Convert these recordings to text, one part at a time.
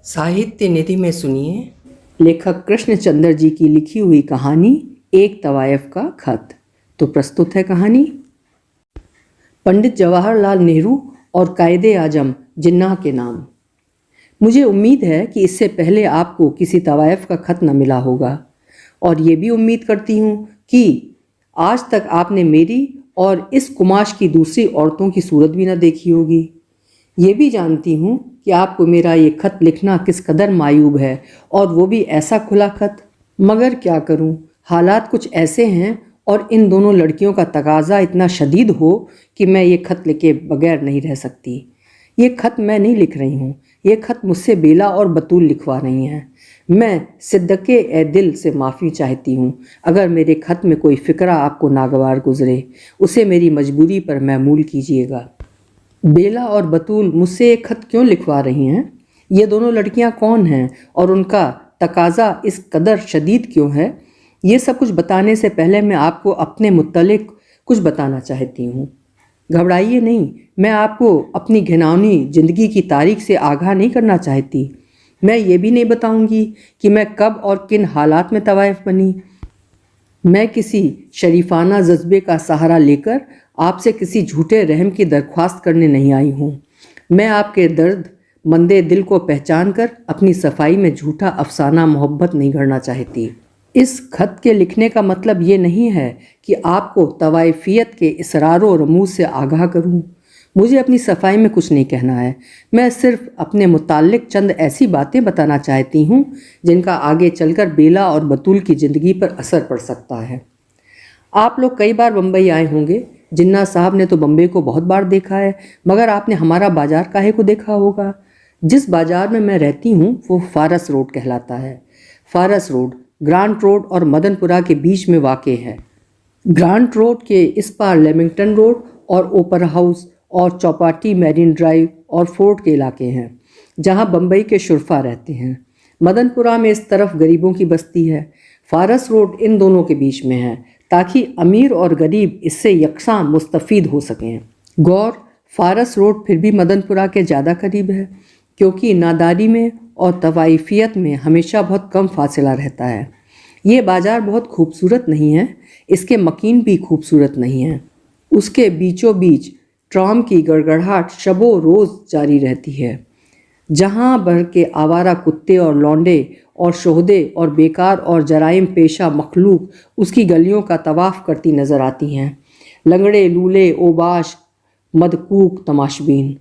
साहित्य निधि में सुनिए लेखक कृष्णचंद्र जी की लिखी हुई कहानी एक तवायफ का खत। तो प्रस्तुत है कहानी। पंडित जवाहरलाल नेहरू और कायदे आजम जिन्नाह के नाम। मुझे उम्मीद है कि इससे पहले आपको किसी तवायफ का खत न मिला होगा, और ये भी उम्मीद करती हूँ कि आज तक आपने मेरी और इस कुमाश की दूसरी औरतों की सूरत भी न देखी होगी। ये भी जानती हूँ कि आपको मेरा ये खत लिखना किस कदर मायूब है, और वो भी ऐसा खुला खत। मगर क्या करूँ, हालात कुछ ऐसे हैं और इन दोनों लड़कियों का तकाजा इतना शदीद हो कि मैं ये खत लिखे बगैर नहीं रह सकती। ये खत मैं नहीं लिख रही हूँ, ये खत मुझसे बेला और बतूल लिखवा रही हैं। मैं सिद्दक़े ए दिल से माफ़ी चाहती हूँ अगर मेरे खत में कोई फ़िक्रा आपको नागवार गुज़रे, उसे मेरी मजबूरी पर महमूल कीजिएगा। बेला और बतूल मुझसे एक खत क्यों लिखवा रही हैं? ये दोनों लड़कियां कौन हैं और उनका तकाजा इस कदर शदीद क्यों है? ये सब कुछ बताने से पहले मैं आपको अपने मुत्तलिक कुछ बताना चाहती हूँ। घबराइए नहीं, मैं आपको अपनी घिनौनी ज़िंदगी की तारीख से आगाह नहीं करना चाहती। मैं ये भी नहीं बताऊँगी कि मैं कब और किन हालात में तवाइफ बनी। मैं किसी शरीफाना जज्बे का सहारा लेकर आपसे किसी झूठे रहम की दरख्वास्त करने नहीं आई हूँ। मैं आपके दर्द मंदे दिल को पहचान कर अपनी सफाई में झूठा अफसाना मोहब्बत नहीं गढ़ना चाहती। इस खत के लिखने का मतलब ये नहीं है कि आपको तवाइफियत के इसरारो रमूज से आगाह करूँ। मुझे अपनी सफाई में कुछ नहीं कहना है। मैं सिर्फ अपने मुताल्लिक चंद ऐसी बातें बताना चाहती हूँ जिनका आगे चलकर बेला और बतूल की ज़िंदगी पर असर पड़ सकता है। आप लोग कई बार बम्बई आए होंगे। जिन्ना साहब ने तो बम्बई को बहुत बार देखा है, मगर आपने हमारा बाजार काहे को देखा होगा? जिस बाजार में मैं रहती हूँ वो फारस रोड कहलाता है। फारस रोड ग्रांट रोड और मदनपुरा के बीच में वाक़ है। ग्रांट रोड के इस पार लेमिंगटन रोड और ओपरा हाउस और चौपाटी मैरीन ड्राइव और फोर्ट के इलाके हैं जहाँ बम्बई के शुरफा रहते हैं। मदनपुरा में इस तरफ गरीबों की बस्ती है। फारस रोड इन दोनों के बीच में है ताकि अमीर और गरीब इससे यकसां मुस्तफ़ीद हो सकें। गौर, फारस रोड फिर भी मदनपुरा के ज़्यादा करीब है क्योंकि नादारी में और तवाइफियत में हमेशा बहुत कम फासला रहता है। ये बाज़ार बहुत खूबसूरत नहीं है, इसके मकीन भी खूबसूरत नहीं है। उसके बीचों बीच ट्राम की गड़गड़ाहट शबो रोज़ जारी रहती है। जहाँ भर के आवारा कुत्ते और लौंडे और शोहदे और बेकार और जराइम पेशा मखलूक उसकी गलियों का तवाफ़ करती नज़र आती हैं। लंगड़े, लूले, ओबाश, मदकूक तमाशबीन,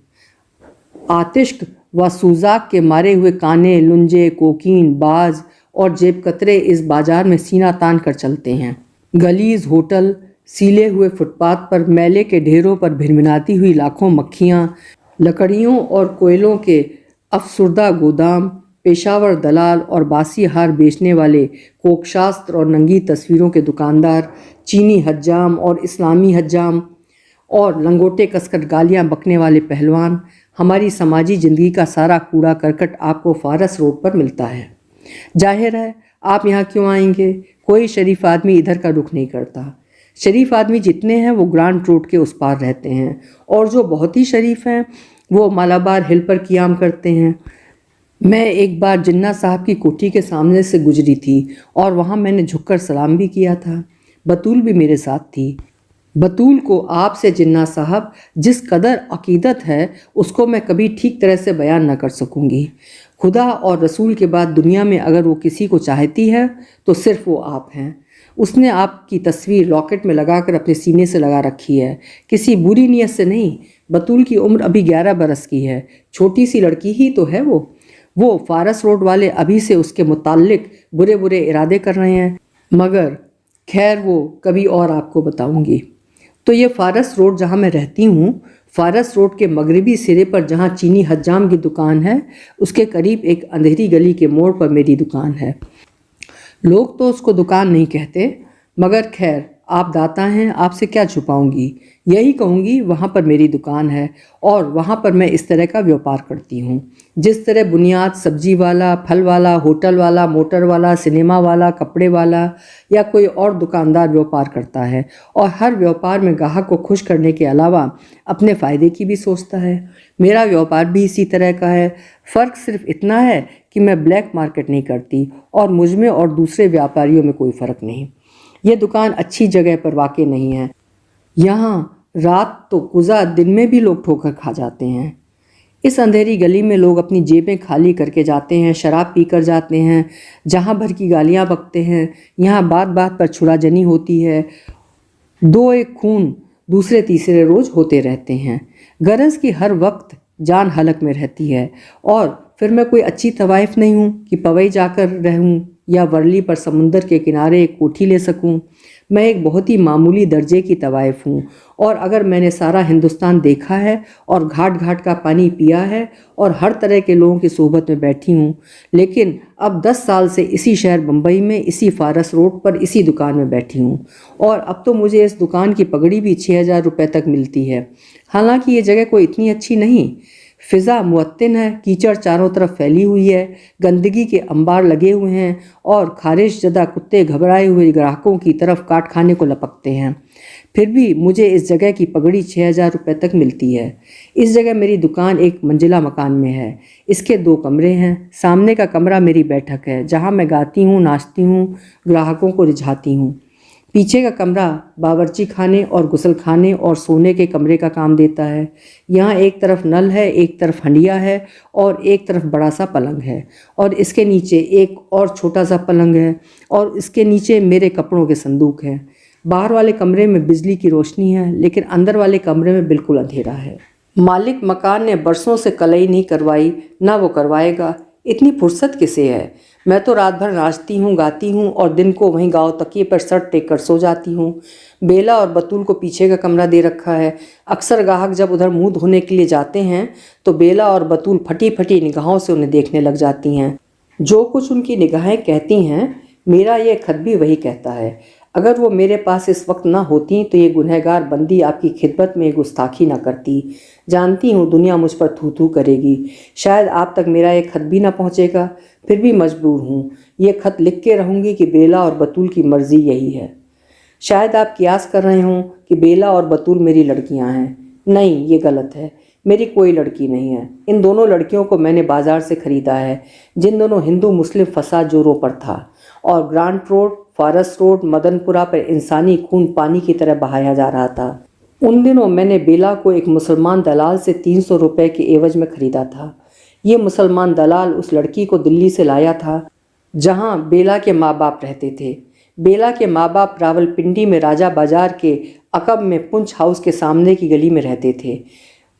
आतिश्क व सूजाक के मारे हुए काने, लुंजे, कोकीन, बाज और जेब कतरे इस बाजार में सीना तान कर चलते हैं। गलीज होटल, सीले हुए फुटपाथ पर मैले के ढेरों पर भिनभिनाती हुई लाखों मक्खियाँ, लकड़ियों और कोयलों के अफसुर्दा गोदाम, पेशावर दलाल और बासी हार बेचने वाले, कोकशास्त्र और नंगी तस्वीरों के दुकानदार, चीनी हज्जाम और इस्लामी हज्जाम और लंगोटे कसकर गालियाँ बकने वाले पहलवान, हमारी समाजी ज़िंदगी का सारा कूड़ा करकट आपको फारस रोड पर मिलता है। जाहिर है आप यहाँ क्यों आएंगे? कोई शरीफ आदमी इधर का रुख नहीं करता। शरीफ आदमी जितने हैं वो ग्रांट रोड के उस पार रहते हैं, और जो बहुत ही शरीफ हैं वो मालाबार हिल पर क़ियाम करते हैं। मैं एक बार जिन्ना साहब की कोठी के सामने से गुजरी थी और वहाँ मैंने झुककर सलाम भी किया था। बतूल भी मेरे साथ थी। बतूल को आपसे जिन्ना साहब जिस कदर अकीदत है उसको मैं कभी ठीक तरह से बयान न कर सकूँगी। खुदा और रसूल के बाद दुनिया में अगर वो किसी को चाहती है तो सिर्फ वो आप हैं। उसने आपकी तस्वीर लॉकेट में लगाकर अपने सीने से लगा रखी है, किसी बुरी नीयत से नहीं। बतूल की उम्र अभी 11 बरस की है, छोटी सी लड़की ही तो है वो फारस रोड वाले अभी से उसके मुताल्लिक बुरे बुरे इरादे कर रहे हैं, मगर खैर वो कभी और आपको बताऊंगी। तो ये फारस रोड जहाँ मैं रहती हूँ, फारस रोड के मगरबी सिरे पर जहाँ चीनी हज्जाम की दुकान है, उसके करीब एक अंधेरी गली के मोड़ पर मेरी दुकान है। लोग तो उसको दुकान नहीं कहते, मगर खैर आप दाता हैं, आपसे क्या छुपाऊंगी। यही कहूँगी, वहाँ पर मेरी दुकान है और वहाँ पर मैं इस तरह का व्यापार करती हूँ। जिस तरह बुनियाद सब्जी वाला, फल वाला, होटल वाला, मोटर वाला, सिनेमा वाला, कपड़े वाला या कोई और दुकानदार व्यापार करता है और हर व्यापार में ग्राहक को खुश करने के अलावा अपने फ़ायदे की भी सोचता है, मेरा व्यापार भी इसी तरह का है। फ़र्क सिर्फ इतना है कि मैं ब्लैक मार्केट नहीं करती और मुझ में और दूसरे व्यापारियों में कोई फ़र्क नहीं। ये दुकान अच्छी जगह पर वाक़ई नहीं है। यहाँ रात तो गुज़ा दिन में भी लोग ठोकर खा जाते हैं। इस अंधेरी गली में लोग अपनी जेबें खाली करके जाते हैं, शराब पीकर जाते हैं, जहाँ भर की गालियाँ बकते हैं। यहाँ बात बात पर छुड़ाजनी होती है। दो एक खून दूसरे तीसरे रोज़ होते रहते हैं। गरज की हर वक्त जान हलक में रहती है। और फिर मैं कोई अच्छी तवाइफ नहीं हूँ कि पवई जाकर रहूँ या वर्ली पर समुंदर के किनारे एक कोठी ले सकूँ। मैं एक बहुत ही मामूली दर्जे की तवाइफ हूँ और अगर मैंने सारा हिंदुस्तान देखा है और घाट घाट का पानी पिया है और हर तरह के लोगों की सोहबत में बैठी हूँ, लेकिन अब 10 साल से इसी शहर बम्बई में इसी फारस रोड पर इसी दुकान में बैठी हूँ और अब तो मुझे इस दुकान की पगड़ी भी 6,000 रुपये तक मिलती है। हालांकि ये जगह कोई इतनी अच्छी नहीं। फ़िज़ा मुअत्तिन है, कीचड़ चारों तरफ फैली हुई है, गंदगी के अंबार लगे हुए हैं और खारिश ज़दा कुत्ते घबराए हुए ग्राहकों की तरफ काट खाने को लपकते हैं। फिर भी मुझे इस जगह की पगड़ी 6,000 रुपये तक मिलती है। इस जगह मेरी दुकान एक मंजिला मकान में है। इसके 2 कमरे हैं। सामने का कमरा मेरी बैठक है, जहाँ मैं गाती हूँ, नाचती हूँ, ग्राहकों को रिझाती हूँ। पीछे का कमरा बावर्ची खाने और गुसल खाने और सोने के कमरे का काम देता है। यहाँ एक तरफ नल है, एक तरफ हंडिया है और एक तरफ बड़ा सा पलंग है और इसके नीचे एक और छोटा सा पलंग है और इसके नीचे मेरे कपड़ों के संदूक हैं। बाहर वाले कमरे में बिजली की रोशनी है, लेकिन अंदर वाले कमरे में बिल्कुल अंधेरा है। मालिक मकान ने बरसों से कलई नहीं करवाई, ना वो करवाएगा। इतनी फुर्सत किसे है। मैं तो रात भर नाचती हूँ, गाती हूँ और दिन को वहीं गाँव तकिए पर सर टेक कर सो जाती हूँ। बेला और बतूल को पीछे का कमरा दे रखा है। अक्सर ग्राहक जब उधर मुंह धोने के लिए जाते हैं तो बेला और बतूल फटी फटी निगाहों से उन्हें देखने लग जाती हैं। जो कुछ उनकी निगाहें कहती हैं, मेरा ये खत भी वही कहता है। अगर वो मेरे पास इस वक्त ना होती तो ये गुनहगार बंदी आपकी खिदमत में गुस्ताखी ना करती। जानती हूँ दुनिया मुझ पर थू थू करेगी। शायद आप तक मेरा ये खत भी ना पहुँचेगा, फिर भी मजबूर हूँ। ये खत लिख के रहूँगी कि बेला और बतूल की मर्ज़ी यही है। शायद आप कियास कर रहे हों कि बेला और बतूल मेरी लड़कियाँ हैं। नहीं, ये गलत है। मेरी कोई लड़की नहीं है। इन दोनों लड़कियों को मैंने बाज़ार से ख़रीदा है, जिन दोनों हिंदू मुस्लिम फसाद जोरों पर था और ग्रांट रोड, फारस रोड, मदनपुरा पर इंसानी खून पानी की तरह बहाया जा रहा था। उन दिनों मैंने बेला को एक मुसलमान दलाल से 300 रुपये के एवज में ख़रीदा था। ये मुसलमान दलाल उस लड़की को दिल्ली से लाया था, जहाँ बेला के माँ बाप रहते थे। बेला के माँ बाप रावलपिंडी में राजा बाजार के अकब में पुंछ हाउस के सामने की गली में रहते थे।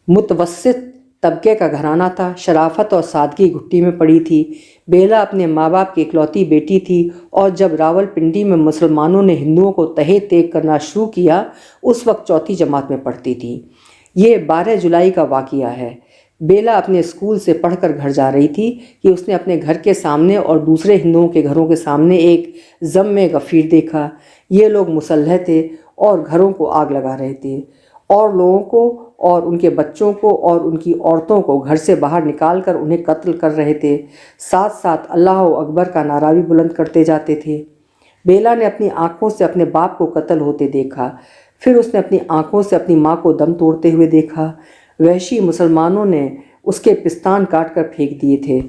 मुतवस्सित तबके का घराना था। शराफत और सादगी घुट्टी में पड़ी थी। बेला अपने माँ बाप की इकलौती बेटी थी और जब रावलपिंडी में मुसलमानों ने हिंदुओं को तहे तेग करना शुरू किया, उस वक्त 4ठी जमात में पढ़ती थी। ये 12 जुलाई का वाक़या है। बेला अपने स्कूल से पढ़कर घर जा रही थी कि उसने अपने घर के सामने और दूसरे हिंदुओं के घरों के सामने एक ज़म गफ़ीर देखा। ये लोग मुसल्लह थे और घरों को आग लगा रहे थे और लोगों को और उनके बच्चों को और उनकी औरतों को घर से बाहर निकाल कर उन्हें कत्ल कर रहे थे। साथ साथ अल्लाह अकबर का नारा भी बुलंद करते जाते थे। बेला ने अपनी आंखों से अपने बाप को कत्ल होते देखा। फिर उसने अपनी आंखों से अपनी माँ को दम तोड़ते हुए देखा। वहशी मुसलमानों ने उसके पिस्तान काट कर फेंक दिए थे।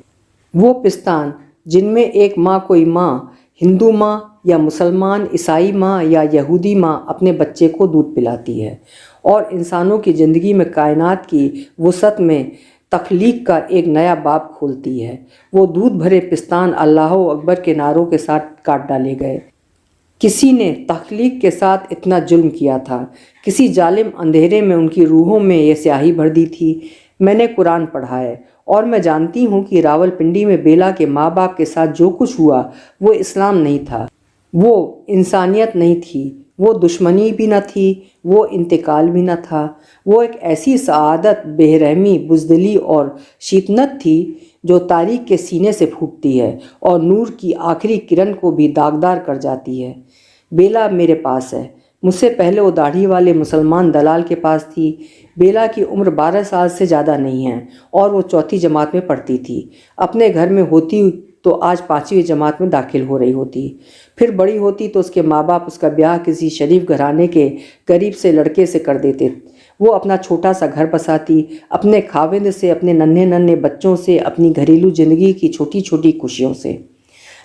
वो पिस्तान जिनमें एक माँ कोई माँ, हिंदू माँ या मुसलमान, ईसाई माँ या यहूदी माँ अपने बच्चे को दूध पिलाती है और इंसानों की ज़िंदगी में कायनात की वुसअत में तख्लीक का एक नया बाब खोलती है। वो दूध भरे पिस्तान अल्लाह अकबर के नारों के साथ काट डाले गए। किसी ने तख्लीक के साथ इतना जुल्म किया था। किसी जालिम अंधेरे में उनकी रूहों में ये स्याही भर दी थी। मैंने कुरान पढ़ा है और मैं जानती हूँ कि रावलपिंडी में बेला के माँ बाप के साथ जो कुछ हुआ वो इस्लाम नहीं था, वो इंसानियत नहीं थी, वो दुश्मनी भी न थी, वो इंतकाल भी न था। वो एक ऐसी सआदत, बेरहमी, बुज़दिली और शीतनत थी जो तारीख के सीने से फूटती है और नूर की आखिरी किरण को भी दागदार कर जाती है। बेला मेरे पास है। मुझसे पहले वो दाढ़ी वाले मुसलमान दलाल के पास थी। बेला की उम्र 12 साल से ज़्यादा नहीं है और वो चौथी जमात में पढ़ती थी। अपने घर में होती तो आज 5वीं जमात में दाखिल हो रही होती। फिर बड़ी होती तो उसके माँ बाप उसका ब्याह किसी शरीफ घराने के गरीब से लड़के से कर देते। वो अपना छोटा सा घर बसाती, अपने खाविंद से, अपने नन्हे नन्हे बच्चों से, अपनी घरेलू जिंदगी की छोटी छोटी खुशियों से।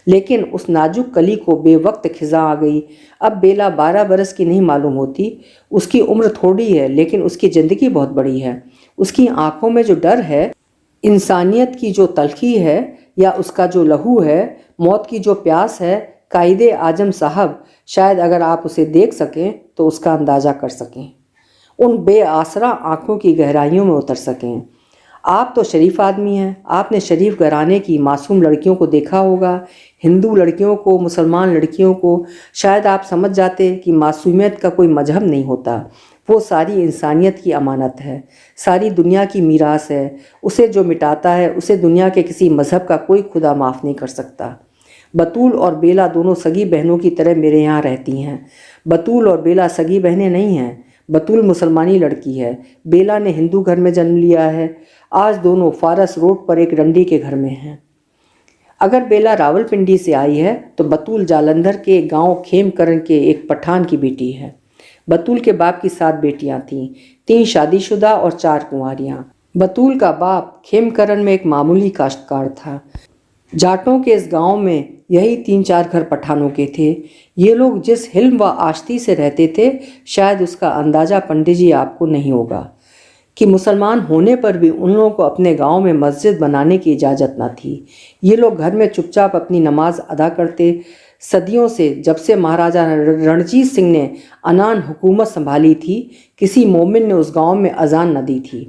लेकिन उस नाजुक कली को बेवक्त खिज़ा आ गई। अब बेला 12 बरस की नहीं मालूम होती। उसकी उम्र थोड़ी है लेकिन उसकी ज़िंदगी बहुत बड़ी है। उसकी आंखों में जो डर है, इंसानियत की जो तलखी है, या उसका जो लहू है, मौत की जो प्यास है, कायदे आजम साहब, शायद अगर आप उसे देख सकें तो उसका अंदाज़ा कर सकें, उन बेआसरा आँखों की गहराइयों में उतर सकें। आप तो शरीफ आदमी हैं, आपने शरीफ घराने की मासूम लड़कियों को देखा होगा, हिंदू लड़कियों को, मुसलमान लड़कियों को। शायद आप समझ जाते कि मासूमियत का कोई मजहब नहीं होता, वो सारी इंसानियत की अमानत है, सारी दुनिया की मीरास है। उसे जो मिटाता है उसे दुनिया के किसी मजहब का कोई खुदा माफ़ नहीं कर सकता। बतूल और बेला दोनों सगी बहनों की तरह मेरे यहाँ रहती हैं। बतूल और बेला सगी बहनें नहीं हैं। बतूल मुसलमानी लड़की है, बेला ने हिंदू घर में जन्म लिया है। आज दोनों फारस रोड पर एक रंडी के घर में हैं। अगर बेला रावलपिंडी से आई है तो बतूल जालंधर के गांव खेमकरण के एक पठान की बेटी है। बतूल के बाप की 7 बेटियां थीं, 3 शादीशुदा और 4 कुंवारियां। बतूल का बाप खेमकरण में एक मामूली काश्तकार था। जाटों के इस गांव में यही 3-4 घर पठानों के थे। ये लोग जिस हिल्म व आश्ती से रहते थे, शायद उसका अंदाज़ा पंडित जी आपको नहीं होगा कि मुसलमान होने पर भी उन लोगों को अपने गांव में मस्जिद बनाने की इजाज़त न थी। ये लोग घर में चुपचाप अपनी नमाज अदा करते। सदियों से, जब से महाराजा रणजीत सिंह ने अनान हुकूमत संभाली थी, किसी मोमिन ने उस गांव में अजान न दी थी।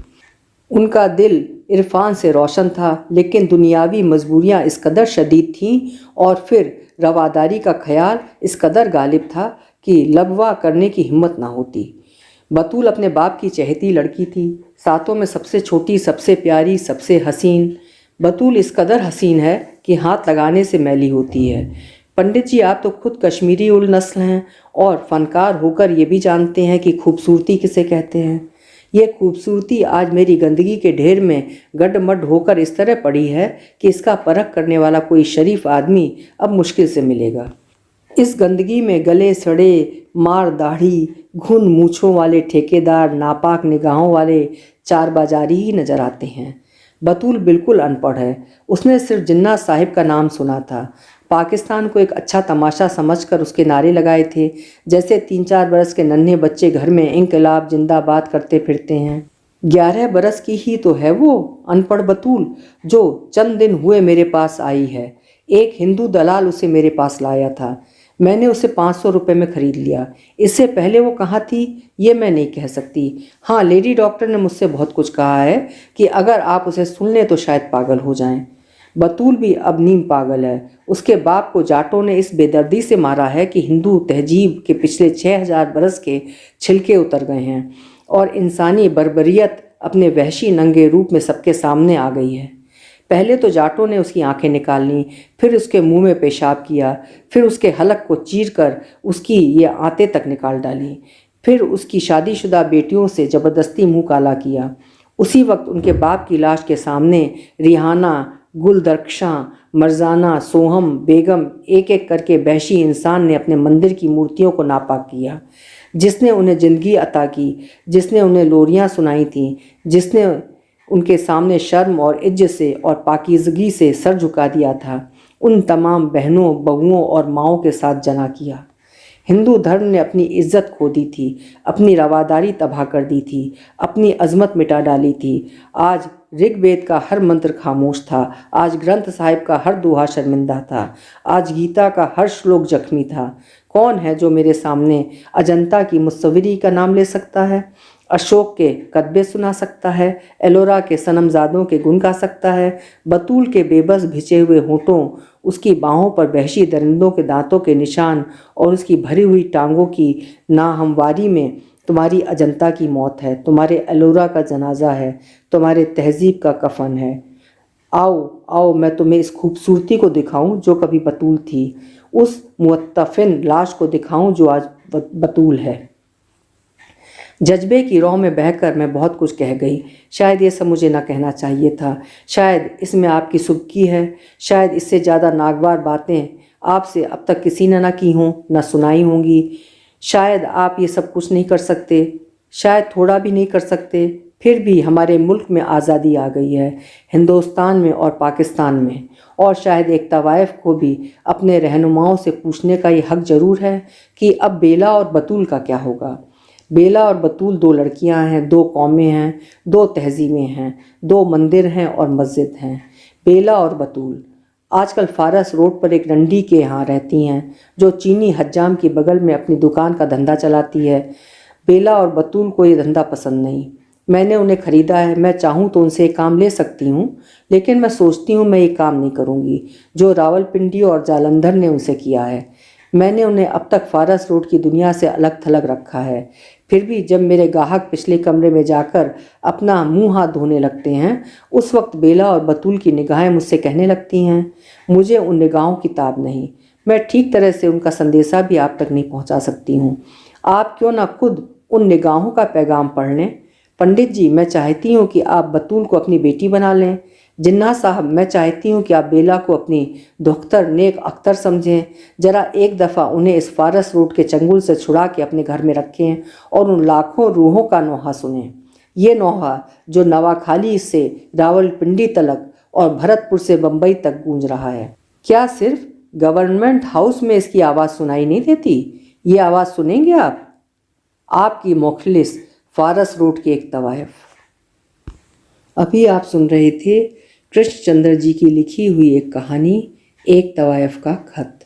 उनका दिल इरफान से रोशन था, लेकिन दुनियावी मजबूरियां इस कदर शदीद थीं और फिर रवादारी का ख्याल इस कदर गालिब था कि लबवा करने की हिम्मत ना होती। बतूल अपने बाप की चहेती लड़की थी, सातों में सबसे छोटी, सबसे प्यारी, सबसे हसीन। बतूल इस कदर हसीन है कि हाथ लगाने से मैली होती है। पंडित जी, आप तो खुद कश्मीरी उल नस्ल हैं और फनकार होकर ये भी जानते हैं कि खूबसूरती किसे कहते हैं। ये खूबसूरती आज मेरी गंदगी के ढेर में गड्ढमड्ढ होकर इस तरह पड़ी है कि इसका परख करने वाला कोई शरीफ आदमी अब मुश्किल से मिलेगा। इस गंदगी में गले सड़े, मार दाढ़ी, घुन मूछों वाले ठेकेदार, नापाक निगाहों वाले चार बाजारी ही नजर आते हैं। बतूल बिल्कुल अनपढ़ है। उसने सिर्फ जिन्ना साहिब का नाम सुना था। पाकिस्तान को एक अच्छा तमाशा समझकर उसके नारे लगाए थे, जैसे 3-4 बरस के नन्हे बच्चे घर में इंकलाब जिंदाबाद करते फिरते हैं। 11 बरस की ही तो है वो अनपढ़ बतूल, जो चंद दिन हुए मेरे पास आई है। एक हिंदू दलाल उसे मेरे पास लाया था। मैंने उसे 500 रुपये में ख़रीद लिया। इससे पहले वो कहाँ थी ये मैं नहीं कह सकती। हाँ, लेडी डॉक्टर ने मुझसे बहुत कुछ कहा है कि अगर आप उसे सुन लें तो शायद पागल हो जाएं। बतूल भी अब नीम पागल है। उसके बाप को जाटों ने इस बेदर्दी से मारा है कि हिंदू तहजीब के पिछले 6000 बरस के छिलके उतर गए हैं और इंसानी बर्बरियत अपने वहशी नंगे रूप में सबके सामने आ गई है। पहले तो जाटों ने उसकी आंखें निकाल लीं, फिर उसके मुंह में पेशाब किया, फिर उसके हलक को चीरकर उसकी ये आंतें तक निकाल डाली, फिर उसकी शादीशुदा बेटियों से ज़बरदस्ती मुंह काला किया। उसी वक्त उनके बाप की लाश के सामने रिहाना, गुलदरख्शां, मरजाना, सोहम, बेगम, एक एक करके वहशी इंसान ने अपने मंदिर की मूर्तियों को नापाक किया। जिसने उन्हें ज़िंदगी अता की, जिसने उन्हें लोरियां सुनाई थीं, जिसने उनके सामने शर्म और इज्जत से और पाकीज़गी से सर झुका दिया था, उन तमाम बहनों, बहुओं और माँओं के साथ जना किया। हिंदू धर्म ने अपनी इज्जत खो दी थी, अपनी रवादारी तबाह कर दी थी, अपनी अजमत मिटा डाली थी। आज ऋग्वेद का हर मंत्र खामोश था, आज ग्रंथ साहिब का हर दोहा शर्मिंदा था, आज गीता का हर श्लोक जख्मी था। कौन है जो मेरे सामने अजंता की मुसव्विरी का नाम ले सकता है, अशोक के कतबे सुना सकता है, एलोरा के सनमजादों के गुण गा सकता है, बतूल के बेबस भिचे हुए होठों, उसकी बाहों पर वहशी दरिंदों के दांतों के निशान और उसकी भरी हुई टांगों की नाहमवारी में तुम्हारी अजंता की मौत है, तुम्हारे एलोरा का जनाजा है, तुम्हारे तहजीब का कफन है। आओ आओ, मैं तुम्हें इस खूबसूरती को दिखाऊं जो कभी बतूल थी, उस मुअत्तफिन लाश को दिखाऊं जो आज बतूल है। जज्बे की रौ में बहकर मैं बहुत कुछ कह गई। शायद ये सब मुझे ना कहना चाहिए था। शायद इसमें आपकी सुबकी है। शायद इससे ज़्यादा नागवार बातें आपसे अब तक किसी ने ना की हों, ना सुनाई होंगी। शायद आप ये सब कुछ नहीं कर सकते, शायद थोड़ा भी नहीं कर सकते। फिर भी हमारे मुल्क में आज़ादी आ गई है, हिंदुस्तान में और पाकिस्तान में। और शायद एक तवाइफ को भी अपने रहनुमाओं से पूछने का ये हक ज़रूर है कि अब बेला और बतूल का क्या होगा। बेला और बतूल दो लड़कियां हैं, दो कौमें हैं, दो तहजीबें हैं, दो मंदिर हैं और मस्जिद हैं। बेला और बतूल आजकल फारस रोड पर एक रंडी के यहाँ रहती हैं, जो चीनी हज्जाम के बगल में अपनी दुकान का धंधा चलाती है। बेला और बतूल को ये धंधा पसंद नहीं। मैंने उन्हें ख़रीदा है। मैं चाहूँ तो उनसे एक काम ले सकती हूँ, लेकिन मैं सोचती हूँ मैं ये काम नहीं करूँगी जो रावलपिंडी और जालंधर ने उनसे किया है। मैंने उन्हें अब तक फारस रोड की दुनिया से अलग थलग रखा है। फिर भी जब मेरे ग्राहक पिछले कमरे में जाकर अपना मुंह हाथ धोने लगते हैं, उस वक्त बेला और बतूल की निगाहें मुझसे कहने लगती हैं, मुझे उन निगाहों की ताब नहीं। मैं ठीक तरह से उनका संदेशा भी आप तक नहीं पहुंचा सकती हूँ। आप क्यों ना खुद उन निगाहों का पैगाम पढ़ लें। पंडित जी, मैं चाहती हूँ कि आप बतूल को अपनी बेटी बना लें। जिन्ना साहब, मैं चाहती हूँ कि आप बेला को अपनी दुख्तर नेक अख्तर समझें। ज़रा एक दफ़ा उन्हें इस फारस रोड के चंगुल से छुड़ा के अपने घर में रखें और उन लाखों रूहों का नोहा सुनें। ये नोहा जो नवाखाली से रावलपिंडी तलक और भरतपुर से बम्बई तक गूंज रहा है। क्या सिर्फ गवर्नमेंट हाउस में इसकी आवाज़ सुनाई नहीं देती? ये आवाज़ सुनेंगे आप? आपकी मुखलिस फारस रोड की एक तवाइफ। अभी आप सुन रहे थे कृष्णचंद्र जी की लिखी हुई एक कहानी, एक तवाइफ का खत।